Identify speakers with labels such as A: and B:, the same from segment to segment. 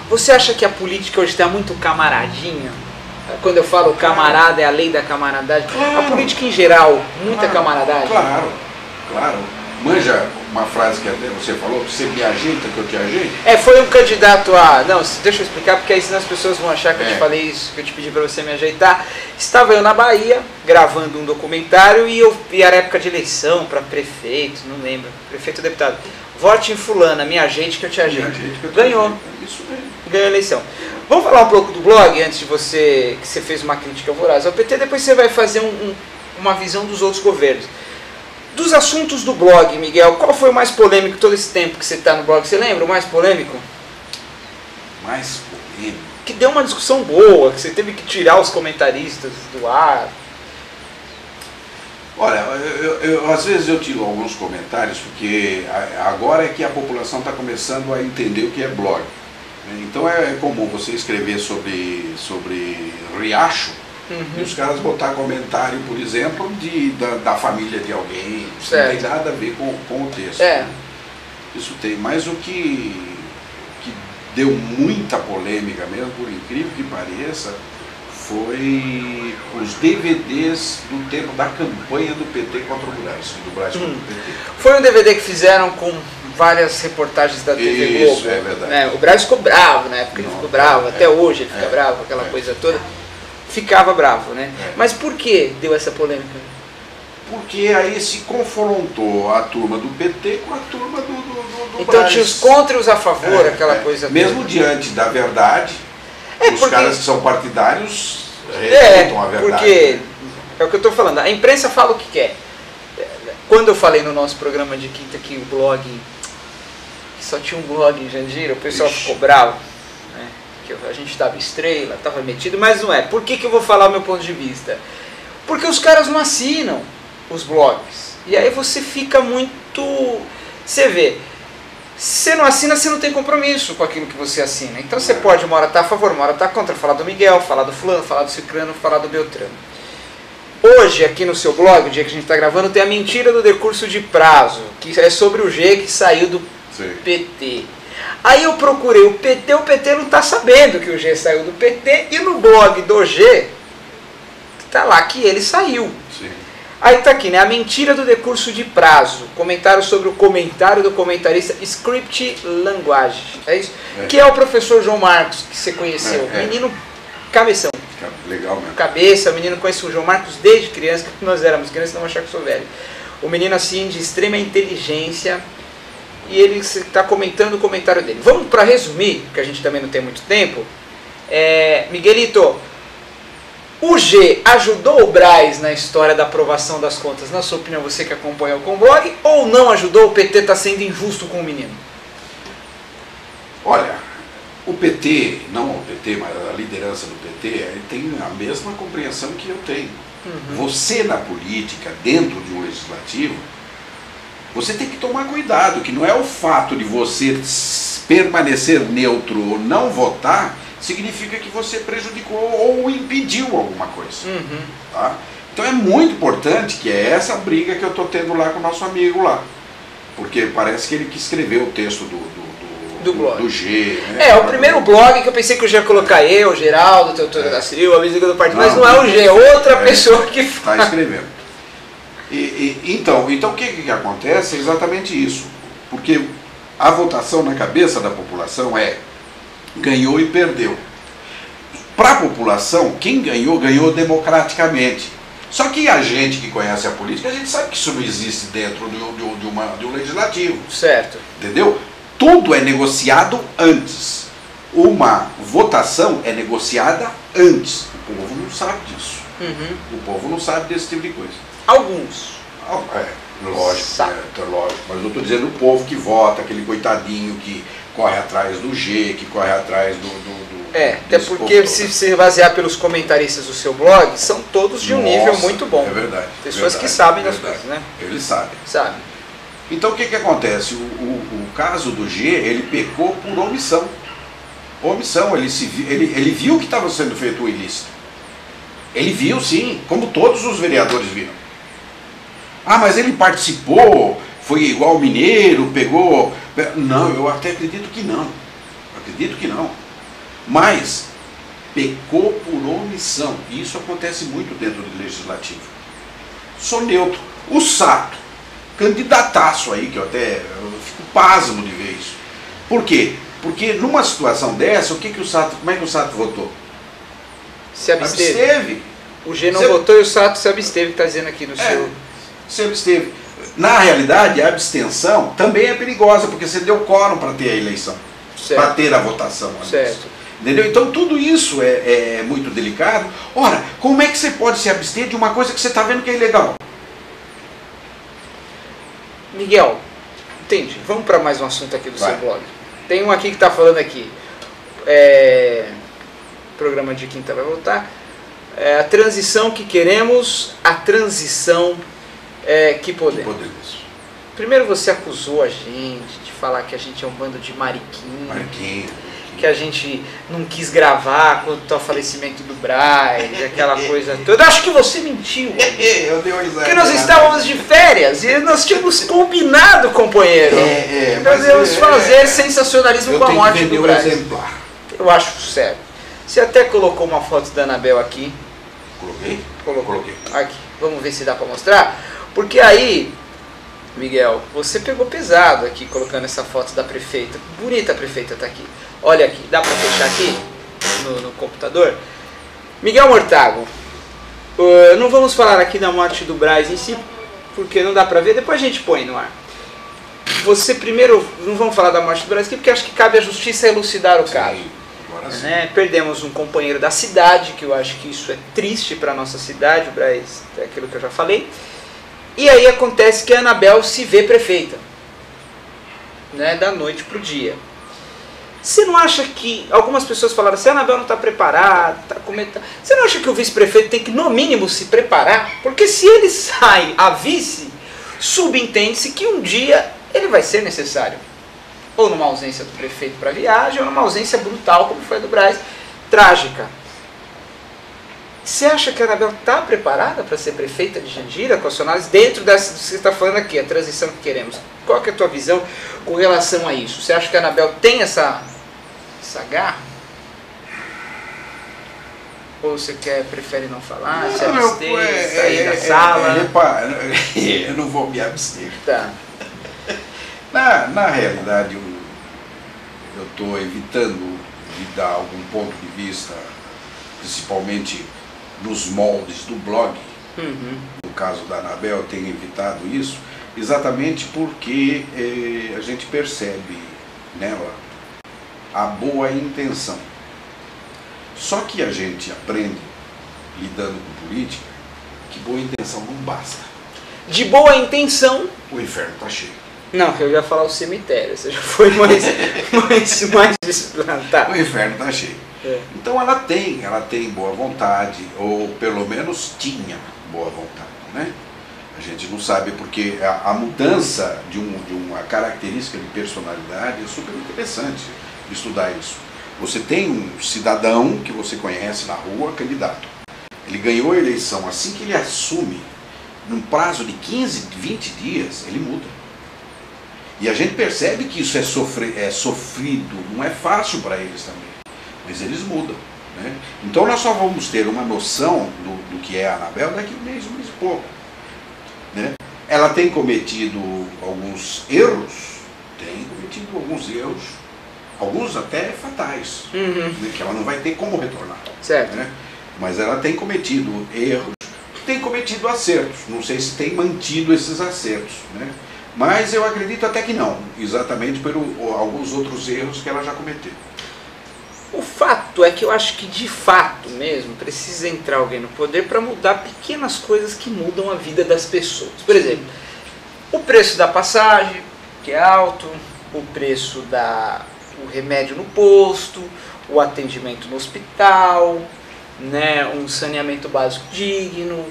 A: Você acha que a política hoje está muito camaradinha? Quando eu falo camarada, é a lei da camaradagem.
B: Claro.
A: A política em geral, muita camaradagem.
B: Claro, claro. Manja uma frase que até você falou, você me ajeita que eu te ajeito?
A: Foi um candidato a... Não, deixa eu explicar, porque aí senão as pessoas vão achar que eu te falei isso, que eu te pedi para você me ajeitar. Estava eu na Bahia, gravando um documentário, e era época de eleição para prefeito, não lembro, prefeito ou deputado. Vote em fulana, me ajeite que eu te ajeito. Ganhou.
B: Isso mesmo.
A: Ganhou a eleição. Vamos falar um pouco do blog, antes de você, que você fez uma crítica voraz ao PT, depois você vai fazer uma visão dos outros governos. Dos assuntos do blog, Miguel, qual foi o mais polêmico todo esse tempo que você está no blog? Você lembra o mais polêmico?
B: Mais polêmico?
A: Que deu uma discussão boa, que você teve que tirar os comentaristas do ar.
B: Olha, às vezes eu tiro alguns comentários, porque agora é que a população está começando a entender o que é blog. Então é comum você escrever sobre Riacho, e os caras botar comentário, por exemplo, da família de alguém,
A: certo.
B: Não tem nada a ver com o texto. Isso tem, mas o que deu muita polêmica mesmo, por incrível que pareça, foi os DVDs do tempo da campanha do PT contra o Brás, do Brás contra o PT.
A: Foi um DVD que fizeram com várias reportagens da TV Globo.
B: Isso, é verdade.
A: O Brás ficou bravo na época, ele ficou bravo, até hoje ele fica bravo, aquela coisa toda. Ficava bravo, né? Mas por que deu essa polêmica?
B: Porque aí se confrontou a turma do PT com a turma do
A: então
B: Brás.
A: tinha os contra e os a favor, aquela coisa
B: mesmo
A: toda.
B: Diante da verdade, os
A: porque...
B: caras que são partidários respeitam a verdade.
A: Porque é o que eu estou falando, a imprensa fala o que quer. Quando eu falei no nosso programa de quinta que o blog, que só tinha um blog em Jandira, o pessoal ficou bravo. Que a gente estava estrela, estava metido, mas não é. Por que eu vou falar o meu ponto de vista? Porque os caras não assinam os blogs. E aí você fica muito... Você vê, você não assina, você não tem compromisso com aquilo que você assina. Então você pode uma hora estar a favor, uma hora estar contra, falar do Miguel, falar do fulano, falar do ciclano, falar do Beltrano. Hoje, aqui no seu blog, o dia que a gente está gravando, tem a mentira do decurso de prazo, que é sobre o G que saiu do PT. Aí eu procurei o PT não está sabendo que o G saiu do PT, e no blog do G, está lá que ele saiu.
B: Sim.
A: Aí está aqui, né? A mentira do decurso de prazo. Comentário sobre o comentário do comentarista Script Language. É isso? Que é o professor João Marcos, que você conheceu. Menino cabeção.
B: Legal mesmo.
A: Cabeça, o menino conhece o João Marcos desde criança, que nós éramos crianças, não vão achar que sou velho. O menino assim, de extrema inteligência. E ele está comentando o comentário dele. Vamos para resumir, porque a gente também não tem muito tempo. Miguelito, o G ajudou o Brás na história da aprovação das contas? Na sua opinião, você que acompanhou com o blog, ou não ajudou? O PT está sendo injusto com o menino?
B: Olha, o PT, não o PT, mas a liderança do PT, ele tem a mesma compreensão que eu tenho. Você na política, dentro de um legislativo, você tem que tomar cuidado, que não é o fato de você permanecer neutro ou não votar, significa que você prejudicou ou impediu alguma coisa. Tá? Então é muito importante, que é essa briga que eu estou tendo lá com o nosso amigo lá. Porque parece que ele que escreveu o texto do G. Né?
A: O primeiro blog que eu pensei que o G ia colocar o Geraldo, o Teodoro da Silva, a visita do partido, mas não é o G, é outra pessoa que faz.
B: Está escrevendo. Então o que acontece é exatamente isso, porque a votação na cabeça da população ganhou e perdeu. Para a população, quem ganhou, ganhou democraticamente. Só que a gente que conhece a política, a gente sabe que isso não existe dentro de um legislativo.
A: Certo.
B: Entendeu? Tudo é negociado antes. Uma votação é negociada antes. O povo não sabe disso. O povo não sabe desse tipo de coisa.
A: Alguns.
B: Lógico, lógico. Mas eu estou dizendo o povo que vota, aquele coitadinho que corre atrás do G, que corre atrás
A: até porque se basear pelos comentaristas do seu blog, são todos de um nível muito bom.
B: É verdade.
A: Pessoas que sabem das coisas, né?
B: Eles sabem.
A: Sabem.
B: Então o que acontece? O caso do G, ele pecou por omissão. Omissão, ele viu que estava sendo feito o ilícito. Ele viu sim, como todos os vereadores viram. Ah, mas ele participou, foi igual o Mineiro, pegou... Não, eu até acredito que não. Acredito que não. mas pecou por omissão. E isso acontece muito dentro do legislativo. Sou neutro. O Sato, candidataço aí, que eu fico pasmo de ver isso. Por quê? Porque numa situação dessa, como é que o Sato votou?
A: Se absteve. O G não votou e o Sato se absteve, que está dizendo aqui no seu...
B: Se absteve. Na realidade, a abstenção também é perigosa, porque você deu quórum para ter a eleição, para ter a votação.
A: Certo.
B: Entendeu? Então tudo isso é muito delicado. Ora, como é que você pode se abster de uma coisa que você está vendo que é ilegal?
A: Miguel, entendi. Vamos para mais um assunto aqui do seu blog. Tem um aqui que está falando aqui. Programa de quinta vai voltar. A transição que queremos, a transição que podemos. Primeiro você acusou a gente de falar que a gente é um bando de mariquinho. Que a gente não quis gravar quanto ao falecimento do Braz, aquela coisa toda. Acho que você mentiu.
B: Eu dei uma risada.
A: Porque nós estávamos de férias e nós tínhamos combinado, companheiro. Nós íamos fazer sensacionalismo com a morte do Braz. Eu acho sério. Você até colocou uma foto da Anabel aqui. Coloquei. Aqui. Vamos ver se dá para mostrar. Porque aí, Miguel, você pegou pesado aqui colocando essa foto da prefeita. Bonita a prefeita tá aqui. Olha aqui, dá para fechar aqui no computador? Miguel Mortágua, não vamos falar aqui da morte do Braz em si, porque não dá para ver, depois a gente põe no ar. Você primeiro, não vamos falar da morte do Braz aqui, porque acho que cabe à justiça elucidar o caso. Né? Perdemos um companheiro da cidade, que eu acho que isso é triste para a nossa cidade, o Braz é aquilo que eu já falei. E aí acontece que a Anabel se vê prefeita, né, da noite para o dia. Você não acha que, algumas pessoas falaram assim, a Anabel não está preparada, você não acha que o vice-prefeito tem que no mínimo se preparar? Porque se ele sai a vice, subentende-se que um dia ele vai ser necessário. Ou numa ausência do prefeito para viagem, ou numa ausência brutal, como foi a do Braz, trágica. Você acha que a Anabel está preparada para ser prefeita de Jandira, com a sua análise, dentro dessa que você está falando aqui, a transição que queremos? Qual que é a tua visão com relação a isso? Você acha que a Anabel tem essa garra? Ou você prefere não falar, se abster, sair da sala?
B: Eu não vou me abster.
A: Tá.
B: Na realidade, eu estou evitando de dar algum ponto de vista, principalmente nos moldes do blog. No caso da Anabel, eu tenho evitado isso, exatamente porque a gente percebe nela a boa intenção. Só que a gente aprende, lidando com política, que boa intenção não basta.
A: De boa intenção...
B: O inferno está cheio.
A: Não, eu ia falar o cemitério, você já foi mais desplantado.
B: O inferno está cheio. Então ela tem boa vontade, ou pelo menos tinha boa vontade, né? A gente não sabe porque a mudança de uma característica de personalidade é super interessante estudar isso. Você tem um cidadão que você conhece na rua, candidato. Ele ganhou a eleição, assim que ele assume, num prazo de 15, 20 dias, ele muda. E a gente percebe que isso é sofrido, não é fácil para eles também, mas eles mudam, né? Então nós só vamos ter uma noção do que é a Anabel daqui a um mês e pouco, né? Ela tem cometido alguns erros, alguns até fatais, né? Que ela não vai ter como retornar,
A: certo,
B: né? Mas ela tem cometido erros, tem cometido acertos, não sei se tem mantido esses acertos, né? Mas eu acredito até que não, exatamente por alguns outros erros que ela já cometeu.
A: O fato é que eu acho que de fato mesmo precisa entrar alguém no poder para mudar pequenas coisas que mudam a vida das pessoas. Por exemplo, o preço da passagem, que é alto, o preço do remédio no posto, o atendimento no hospital, né, um saneamento básico digno,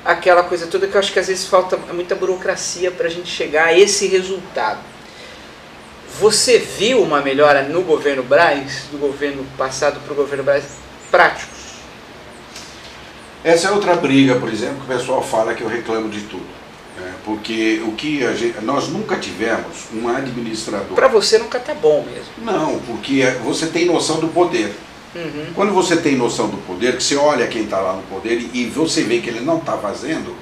A: aquela coisa toda que eu acho que às vezes falta muita burocracia para a gente chegar a esse resultado. Você viu uma melhora no governo Braz, do governo passado para o governo Braz, práticos?
B: Essa é outra briga, por exemplo, que o pessoal fala que eu reclamo de tudo. Porque nós nunca tivemos um administrador.
A: Para você nunca tá bom mesmo.
B: Não, porque você tem noção do poder.
A: Uhum.
B: Quando você tem noção do poder, que você olha quem está lá no poder e você vê que ele não está fazendo,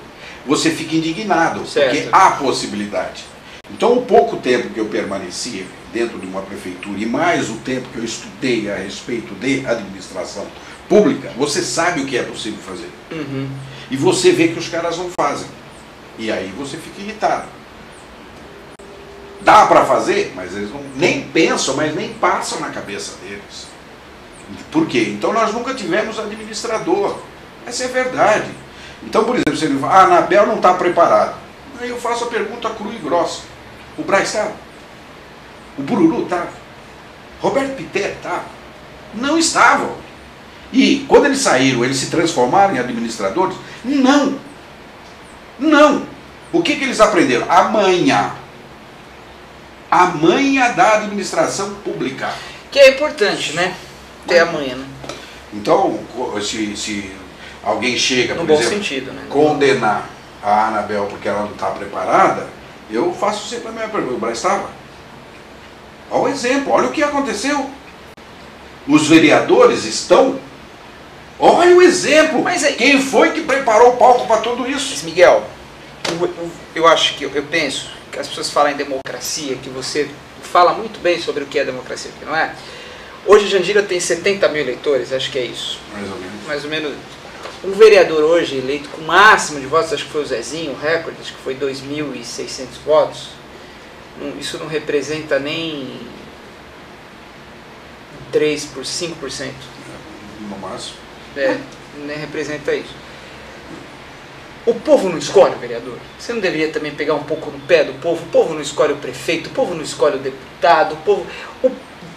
B: você fica indignado,
A: Certo.
B: porque há possibilidade. Então, o pouco tempo que eu permaneci dentro de uma prefeitura e mais o tempo que eu estudei a respeito de administração pública, você sabe o que é possível fazer.
A: Uhum.
B: E você vê que os caras não fazem. E aí você fica irritado. Dá para fazer, mas eles não, nem pensam, mas nem passam na cabeça deles. Por quê? Então nós nunca tivemos administrador. Essa é a verdade. Então, por exemplo, se ele fala, a Anabel não está preparada. Aí eu faço a pergunta crua e grossa. O Braz estava? O Bururu estava? Roberto Pité estava? Não estavam. E quando eles saíram, eles se transformaram em administradores? Não. Não. O que eles aprenderam? A manha. A manha da administração pública.
A: Que é importante, né? Ter a manha, né?
B: Então, se alguém chega,
A: No
B: por
A: bom
B: exemplo,
A: sentido, né?
B: condenar a Anabel porque ela não está preparada, eu faço sempre a mesma pergunta. O Braz estava? Olha o exemplo, olha o que aconteceu. Os vereadores estão? Olha o exemplo.
A: Mas aí,
B: quem foi que preparou o palco para tudo isso?
A: mas Miguel, eu acho que, eu penso que as pessoas falam em democracia, que você fala muito bem sobre o que é democracia e o que não é. Hoje Jandira tem 70 mil eleitores, acho que é isso.
B: Mais ou menos.
A: Mais ou menos. Um vereador hoje eleito com o máximo de votos, acho que foi o Zezinho, o recorde, acho que foi 2.600 votos. Isso não representa nem 5%.
B: No máximo.
A: Nem representa isso. O povo não escolhe o vereador? Você não deveria também pegar um pouco no pé do povo? O povo não escolhe o prefeito, o povo não escolhe o deputado,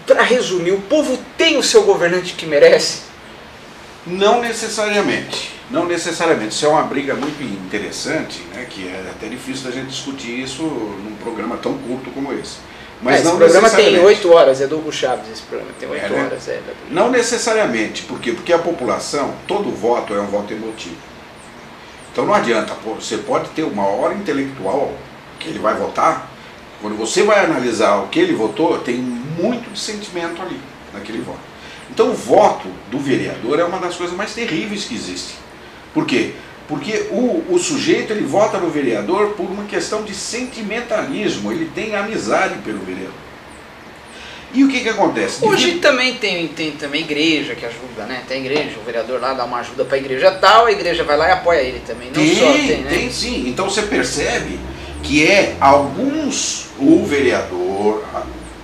A: para resumir, o povo tem o seu governante que merece?
B: Não necessariamente. Não necessariamente. Isso é uma briga muito interessante, né, que é até difícil da gente discutir isso num programa tão curto como esse. Mas não
A: esse programa tem
B: necessariamente.
A: 8 horas, é do Hugo Chaves esse programa, tem 8
B: né?
A: horas.
B: Não necessariamente, porque a população, todo voto é um voto emotivo. Então não adianta, você pode ter o maior intelectual que ele vai votar, quando você vai analisar o que ele votou, tem muito de sentimento ali, naquele voto. Então o voto do vereador é uma das coisas mais terríveis que existe. Por quê? Porque o sujeito ele vota no vereador por uma questão de sentimentalismo, ele tem amizade pelo vereador. E o que acontece?
A: Hoje também tem também igreja que ajuda, né? Tem igreja, o vereador lá dá uma ajuda para a igreja tal, a igreja vai lá e apoia ele também. Não só tem, né?
B: Tem sim. Então você percebe que o vereador,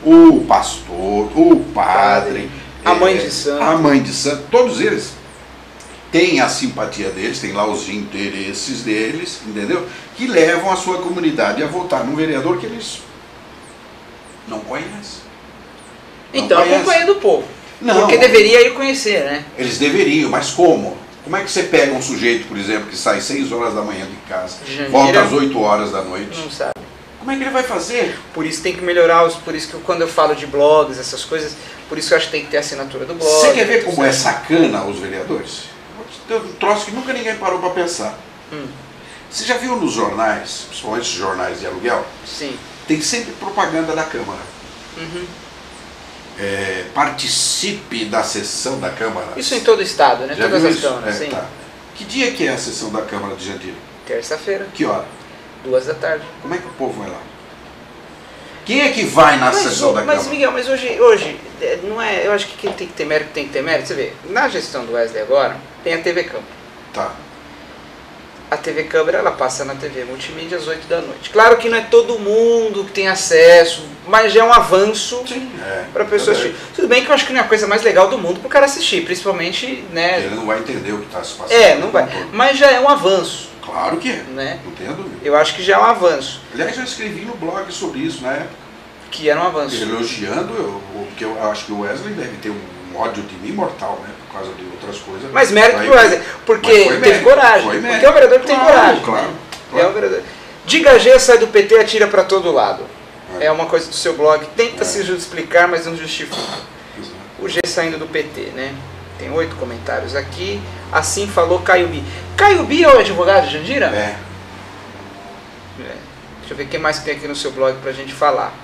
B: o pastor, o padre,
A: a mãe de santo.
B: A mãe de santo, todos eles têm a simpatia deles, têm lá os interesses deles, entendeu? Que levam a sua comunidade a votar num vereador que eles não conhecem.
A: Então, acompanha do povo.
B: Não.
A: Porque deveria ir conhecer, né?
B: Eles deveriam, mas como? Como é que você pega um sujeito, por exemplo, que sai 6 horas da manhã de casa, volta às 8 horas da noite?
A: Não sabe.
B: Como é que ele vai fazer?
A: Por isso tem que melhorar, por isso que quando eu falo de blogs, essas coisas, por isso que eu acho que tem que ter assinatura do blog.
B: Você quer ver como é sacana os vereadores? Um troço que nunca ninguém parou para pensar. Você já viu nos jornais, principalmente os jornais de aluguel?
A: Sim.
B: Tem sempre propaganda da Câmara. Participe da sessão da Câmara.
A: Isso em todo o estado, né?
B: Já
A: Todas
B: viu
A: as
B: isso?
A: câmaras, sim.
B: Tá. Que dia que é a sessão da Câmara de Jandira?
A: Terça-feira,
B: Que hora?
A: 2 da tarde.
B: Como é que o povo vai lá? Quem é que vai na sessão da Câmara?
A: Mas Miguel, mas hoje não é, eu acho que quem tem que ter mérito tem que ter mérito. Você vê, na gestão do Wesley agora, tem a TV Câmara.
B: Tá.
A: A TV Câmara, ela passa na TV Multimídia às 8 da noite. Claro que não é todo mundo que tem acesso, mas já é um avanço para a pessoa assistir. Tudo bem que eu acho que não é a coisa mais legal do mundo para o cara assistir, principalmente, né?
B: Ele não vai entender o que está se passando.
A: Não vai. Mas já é um avanço.
B: Claro que é,
A: né?
B: Não tenha dúvida.
A: Eu acho que já é um avanço.
B: Aliás, eu escrevi no blog sobre isso na época.
A: Que era um avanço.
B: Elogiando, porque eu acho que o Wesley deve ter um ódio de mim mortal, né? Por causa de outras coisas.
A: Mas mérito pro Wesley, porque teve coragem. Porque é o vereador que tem coragem.
B: Claro.
A: É o vereador. Diga G, sai do PT, atira para todo lado. É uma coisa do seu blog. Tenta se explicar, mas não justifica. O G saindo do PT, né? Tem 8 comentários aqui. Assim falou Caio Bi. Caio Bi é o advogado de Jandira?
B: É.
A: Deixa eu ver quem mais tem aqui no seu blog pra gente falar.